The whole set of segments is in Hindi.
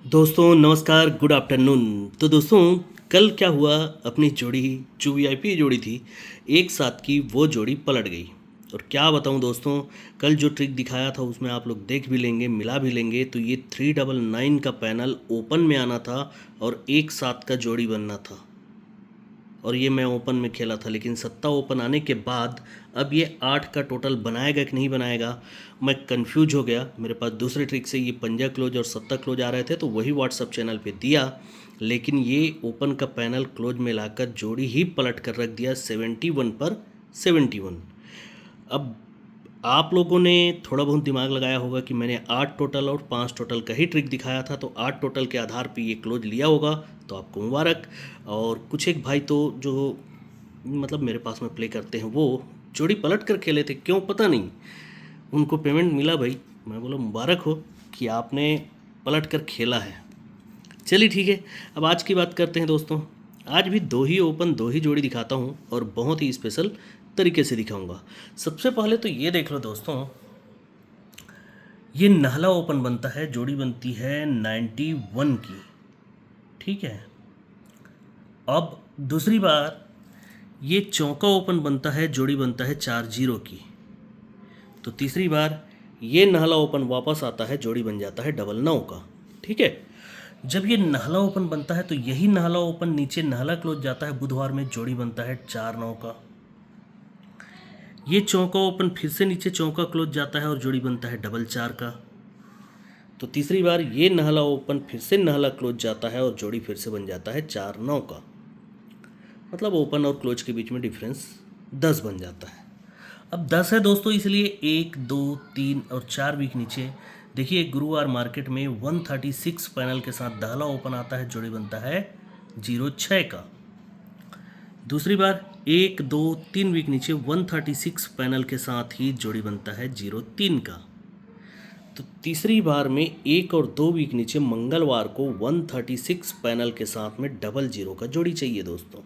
दोस्तों नमस्कार, गुड आफ्टरनून। तो दोस्तों कल क्या हुआ, अपनी जोड़ी जो वीआईपी जोड़ी थी एक साथ की, वो जोड़ी पलट गई। और क्या बताऊं दोस्तों, कल जो ट्रिक दिखाया था उसमें आप लोग देख भी लेंगे, मिला भी लेंगे, तो ये 399 का पैनल ओपन में आना था और एक साथ का जोड़ी बनना था। और ये मैं ओपन में खेला था, लेकिन सत्ता ओपन आने के बाद अब ये 8 का टोटल बनाएगा कि नहीं बनाएगा, मैं कंफ्यूज हो गया। मेरे पास दूसरे ट्रिक से ये पंजा क्लोज और सत्ता क्लोज आ रहे थे, तो वही व्हाट्सअप चैनल पे दिया, लेकिन ये ओपन का पैनल क्लोज में लाकर जोड़ी ही पलट कर रख दिया 71 पर 71। अब आप लोगों ने थोड़ा बहुत दिमाग लगाया होगा कि मैंने 8 टोटल और 5 टोटल का ही ट्रिक दिखाया था, तो 8 टोटल के आधार पे ये क्लोज लिया होगा, तो आपको मुबारक। और कुछ एक भाई तो जो मतलब मेरे पास में प्ले करते हैं, वो जोड़ी पलट कर खेले थे, क्यों पता नहीं, उनको पेमेंट मिला भाई। मैं बोला मुबारक हो कि आपने पलट कर खेला है। चलिए ठीक है, अब आज की बात करते हैं दोस्तों। आज भी दो ही ओपन, दो ही जोड़ी दिखाता हूँ और बहुत ही स्पेशल तरीके से दिखाऊंगा। सबसे पहले तो ये देख लो दोस्तों, ये नाहला ओपन बनता है, जोड़ी बनती है 91 की, ठीक है। अब दूसरी बार ये चौका ओपन बनता है, जोड़ी बनता है 40 की। तो तीसरी बार ये नाहला ओपन वापस आता है, जोड़ी बन जाता है 99 का, ठीक है। जब ये नाहला ओपन बनता है तो यही नाहला ओपन नीचे नाहला क्लोज जाता है बुधवार में, जोड़ी बनता है 49 का। ये चौका ओपन फिर से नीचे चौका क्लोज जाता है और जोड़ी बनता है 44 का। तो तीसरी बार ये नाहला ओपन फिर से नाहला क्लोज जाता है और जोड़ी फिर से बन जाता है 49 का। मतलब ओपन और क्लोज के बीच में डिफरेंस 10 बन जाता है। अब 10 है दोस्तों, इसलिए 1 2 3 और 4 वीक नीचे देखिए, गुरुवार मार्केट में 136 पैनल के साथ दाहला ओपन आता है, जोड़ी बनता है 06 का। दूसरी बार 1 2 3 वीक नीचे 136 पैनल के साथ ही जोड़ी बनता है 03 का। तो तीसरी बार में 1 और 2 वीक नीचे मंगलवार को 136 पैनल के साथ में 00 का जोड़ी चाहिए दोस्तों।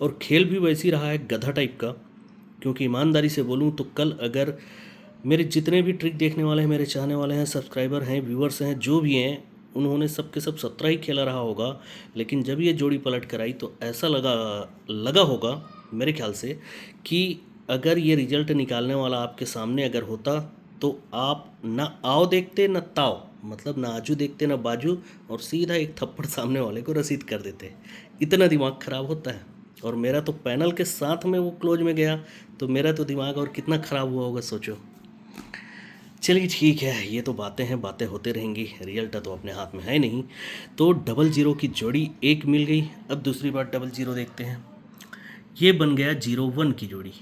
और खेल भी वैसी रहा है, गधा टाइप का, क्योंकि ईमानदारी से बोलूं तो कल अगर मेरे जितने भी ट्रिक देखने वाले हैं, मेरे चाहने वाले हैं, सब्सक्राइबर हैं, व्यूवर्स हैं, जो भी हैं, उन्होंने सब के सब 17 ही खेला रहा होगा। लेकिन जब ये जोड़ी पलट कर आई तो ऐसा लगा होगा मेरे ख्याल से कि अगर ये रिजल्ट निकालने वाला आपके सामने अगर होता तो आप ना आओ देखते ना ताओ, मतलब ना आजू देखते ना बाजू, और सीधा एक थप्पड़ सामने वाले को रसीद कर देते। इतना दिमाग ख़राब होता है। और मेरा तो पैनल के साथ में वो क्लोज में गया, तो मेरा तो दिमाग और कितना ख़राब हुआ होगा सोचो। चलिए ठीक है, ये तो बातें हैं, बातें होते रहेंगी, रिजल्ट तो अपने हाथ में है नहीं। तो 00 की जोड़ी एक मिल गई। अब दूसरी बार 00 देखते हैं, ये बन गया 01 की जोड़ी।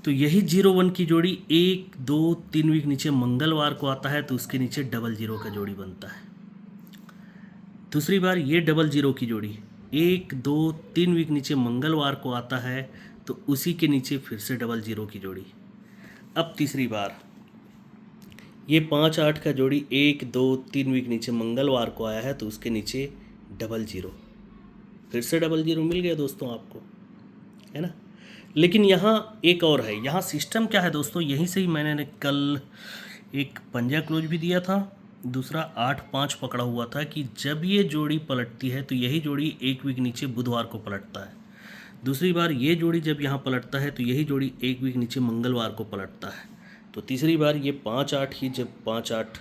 तो यही 01 की जोड़ी 1 2 3 वीक नीचे मंगलवार को आता है, तो उसके नीचे 00 का जोड़ी बनता है। दूसरी बार ये 00 की जोड़ी 1 2 3 वीक नीचे मंगलवार को आता है, तो उसी के नीचे फिर से 00 की जोड़ी। अब तीसरी बार ये 5 8 का जोड़ी 1 2 3 वीक नीचे मंगलवार को आया है, तो उसके नीचे 00, फिर से 00 मिल गया दोस्तों आपको, है ना। लेकिन यहाँ एक और है, यहाँ सिस्टम क्या है दोस्तों, यहीं से ही मैंने कल एक पंजा क्लोज भी दिया था, दूसरा 8 5 पकड़ा हुआ था कि जब ये जोड़ी पलटती है तो यही जोड़ी एक वीक नीचे बुधवार को पलटता है। दूसरी बार ये जोड़ी जब यहाँ पलटता है तो यही जोड़ी एक वीक नीचे मंगलवार को पलटता है। तो तीसरी बार ये 5 8 ही जब 5 8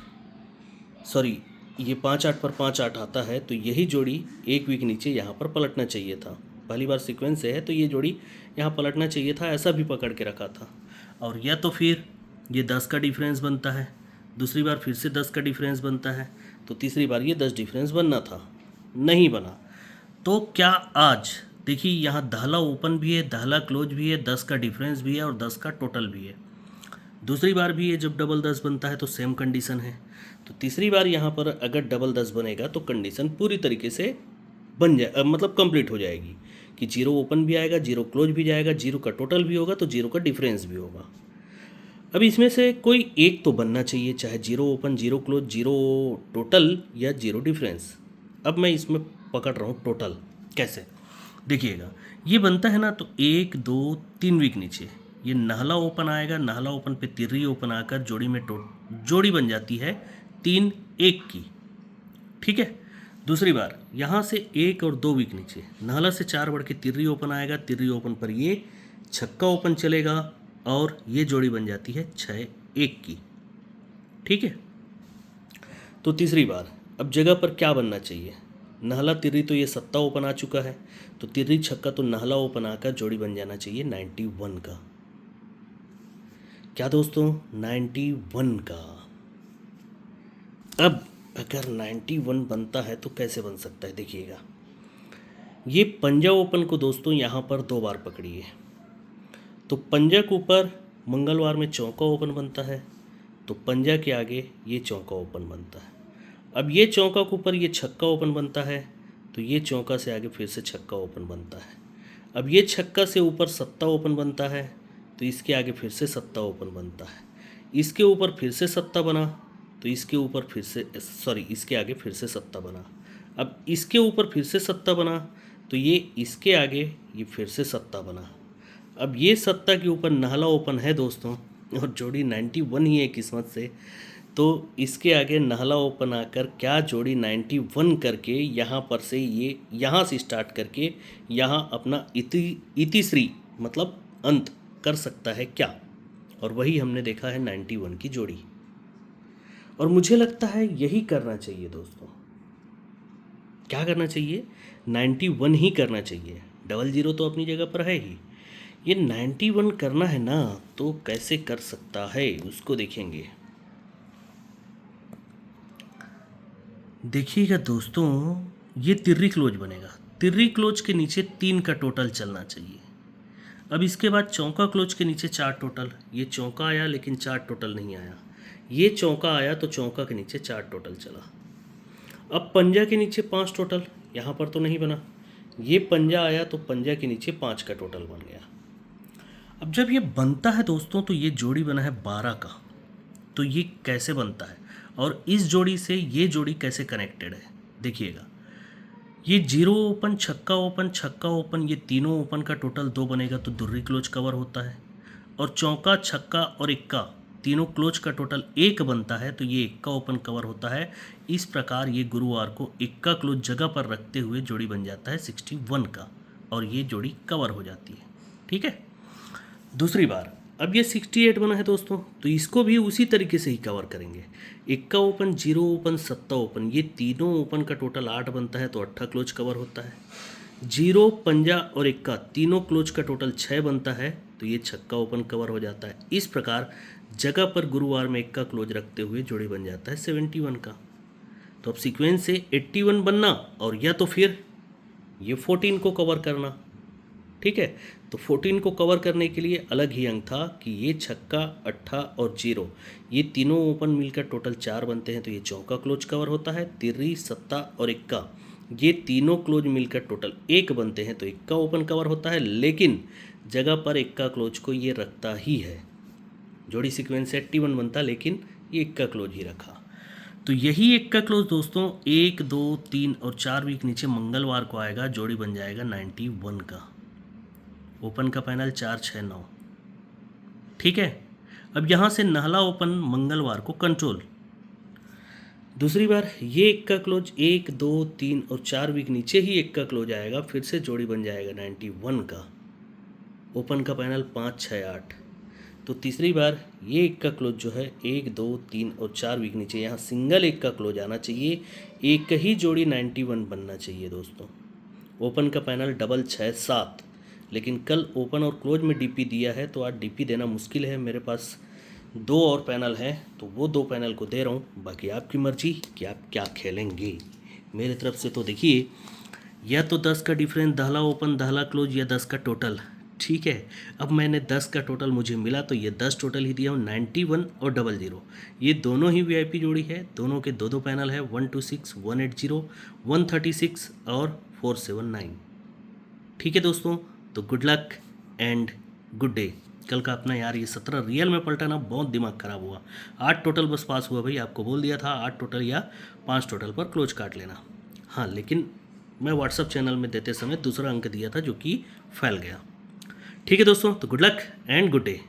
सॉरी ये 5 8 पर 5 8 आता है, तो यही जोड़ी एक वीक नीचे यहाँ पर पलटना चाहिए था। पहली बार सीक्वेंस से है तो ये जोड़ी यहाँ पलटना चाहिए था, ऐसा भी पकड़ के रखा था। और या तो फिर ये 10 का डिफरेंस बनता है, दूसरी बार फिर से 10 का डिफरेंस बनता है, तो तीसरी बार ये 10 डिफरेंस बनना था, नहीं बना। तो क्या आज देखिए, यहाँ दाहला ओपन भी है, दाहला क्लोज भी है, 10 का डिफरेंस भी है और 10 का टोटल भी है। दूसरी बार भी ये जब डबल 10 बनता है तो सेम कंडीशन है। तो तीसरी बार यहाँ पर अगर डबल 10 बनेगा तो कंडीशन पूरी तरीके से बन जाए, मतलब कंप्लीट हो जाएगी कि 0 ओपन भी आएगा, 0 क्लोज भी जाएगा, 0 का टोटल भी होगा, तो 0 का डिफरेंस भी होगा। अब इसमें से कोई एक तो बनना चाहिए, चाहे 0 ओपन, 0 क्लोज, 0 टोटल या 0 डिफरेंस। अब मैं इसमें पकड़ रहा हूँ टोटल, कैसे देखिएगा, ये बनता है ना, तो 1 2 3 वीक नीचे ये नाहला ओपन आएगा, नाहला ओपन पे तिर्री ओपन आकर जोड़ी में जोड़ी बन जाती है 3 1 की, ठीक है। दूसरी बार यहाँ से 1 और 2 विक नीचे, नाला से 4 बढ़ के तिर्री ओपन आएगा, तिर्री ओपन पर ये छक्का ओपन चलेगा और ये जोड़ी बन जाती है 6 1 की, ठीक है। तो तीसरी बार अब जगह पर क्या बनना चाहिए, नाला तिर्री तो ये सत्ता ओपन आ चुका है, तो तिर्री छक्का तो नाला ओपन आकर जोड़ी बन जाना चाहिए 91 का। क्या दोस्तों, 91 का। अब अगर 91 बनता है तो कैसे बन सकता है, देखिएगा। ये पंजा ओपन को दोस्तों यहाँ पर 2 बार पकड़िए, तो पंजा के ऊपर मंगलवार में चौका ओपन बनता है, तो पंजा के आगे ये चौका ओपन बनता है। अब ये चौका के ऊपर ये छक्का ओपन बनता है, तो ये चौका से आगे फिर से छक्का ओपन बनता है। अब ये छक्का से ऊपर सत्ता ओपन बनता है, तो इसके आगे फिर से सत्ता ओपन बनता है। इसके ऊपर फिर से सत्ता बना, तो इसके ऊपर फिर से इसके आगे फिर से सत्ता बना। अब इसके ऊपर फिर से सत्ता बना, तो ये इसके आगे ये फिर से सत्ता बना। अब ये सत्ता के ऊपर नाला ओपन है दोस्तों, और जोड़ी 91 ही है किस्मत से, तो इसके आगे नाला ओपन आकर क्या जोड़ी 91 करके यहाँ पर से ये यहाँ से स्टार्ट करके यहाँ अपना इतिश्री मतलब अंत कर सकता है क्या, और वही हमने देखा है 91 की जोड़ी। और मुझे लगता है यही करना चाहिए दोस्तों। क्या करना चाहिए, 91 ही करना चाहिए। 00 तो अपनी जगह पर है ही, ये 91 करना है ना, तो कैसे कर सकता है उसको देखेंगे। देखिएगा दोस्तों, ये तिर्री क्लोज बनेगा, तिर्री क्लोज के नीचे 3 का टोटल चलना चाहिए। अब इसके बाद चौका क्लोज के नीचे 4 टोटल, ये चौका आया लेकिन 4 टोटल नहीं आया, ये चौका आया तो चौका के नीचे 4 टोटल चला। अब पंजा के नीचे 5 टोटल, यहाँ पर तो नहीं बना, ये पंजा आया तो पंजा के नीचे 5 का टोटल बन गया। अब जब ये बनता है दोस्तों, तो ये जोड़ी बना है 12 का, तो ये कैसे बनता है और इस जोड़ी से ये जोड़ी कैसे कनेक्टेड है, देखिएगा। ये 0 ओपन छक्का ओपन ये तीनों ओपन का टोटल 2 बनेगा, तो दुर्री क्लोज कवर होता है। और चौका छक्का और इक्का तीनों क्लोज का टोटल 1 बनता है, तो ये इक्का ओपन कवर होता है। इस प्रकार ये गुरुवार को इक्का क्लोज जगह पर रखते हुए जोड़ी बन जाता है 61 का, और ये जोड़ी कवर हो जाती है, ठीक है। दूसरी बार अब ये 68 बना है दोस्तों, तो इसको भी उसी तरीके से ही कवर करेंगे। इक्का ओपन, 0 ओपन, सत्ता ओपन, ये तीनों ओपन का टोटल 8 बनता है, तो 8 क्लोज कवर होता है। 0 पंजा और इक्का तीनों क्लोज का टोटल 6 बनता है, तो ये छक्का ओपन कवर हो जाता है। इस प्रकार जगह पर गुरुवार में इक्का क्लोज रखते हुए जोड़ी बन जाता है 71 का। तो अब सीक्वेंस से 81 बनना, और या तो फिर ये 14 को कवर करना, ठीक है। तो 14 को कवर करने के लिए अलग ही अंक था कि ये छक्का, 8 और 0 ये तीनों ओपन मिलकर टोटल 4 बनते हैं, तो ये चौका क्लोज कवर होता है। तिर्री, सत्ता और इक्का ये तीनों क्लोज मिलकर टोटल 1 बनते हैं, तो इक्का ओपन कवर होता है, लेकिन जगह पर इक्का क्लोज को ये रखता ही है। जोड़ी सीक्वेंस से 81 बनता, लेकिन ये इक्का क्लोज ही रखा। तो यही इक्का क्लोज दोस्तों 1 2 3 और 4 वीक नीचे मंगलवार को आएगा, जोड़ी बन जाएगा 91 का। ओपन का पैनल 4 6 9, ठीक है। अब यहाँ से नाला ओपन मंगलवार को कंट्रोल। दूसरी बार ये इक्का क्लोज 1 2 3 और 4 वीक नीचे ही इक्का क्लोज आएगा, फिर से जोड़ी बन जाएगा 91 का। ओपन का पैनल 5 6 8। तो तीसरी बार ये इक्का क्लोज जो है 1 2 3 और 4 वीक नीचे, यहाँ सिंगल इक्का क्लोज आना चाहिए, एक ही जोड़ी 91 बनना चाहिए दोस्तों। ओपन का पैनल डबल 6 7, लेकिन कल ओपन और क्लोज में डीपी दिया है, तो आज डीपी देना मुश्किल है। मेरे पास 2 और पैनल हैं, तो वो 2 पैनल को दे रहा हूँ, बाकी आपकी मर्जी कि आप क्या खेलेंगे। मेरे तरफ से तो देखिए, या तो 10 का डिफरेंस, दहला ओपन दहला क्लोज, या 10 का टोटल, ठीक है। अब मैंने 10 का टोटल मुझे मिला, तो ये 10 टोटल ही दिया हूँ। 91 और 00 ये दोनों ही वीआईपी जोड़ी है, दोनों के 2 पैनल है, 126 180 136 और 479, ठीक है दोस्तों। तो good luck and good day. कल का अपना यार ये 17 रियल में पलटाना बहुत दिमाग ख़राब हुआ। 8 टोटल बस पास हुआ भाई, आपको बोल दिया था 8 टोटल या 5 टोटल पर क्लोज काट लेना। हाँ, लेकिन मैं व्हाट्सअप चैनल में देते समय दूसरा अंक दिया था जो कि फैल गया। ठीक है दोस्तों, तो good luck and good day.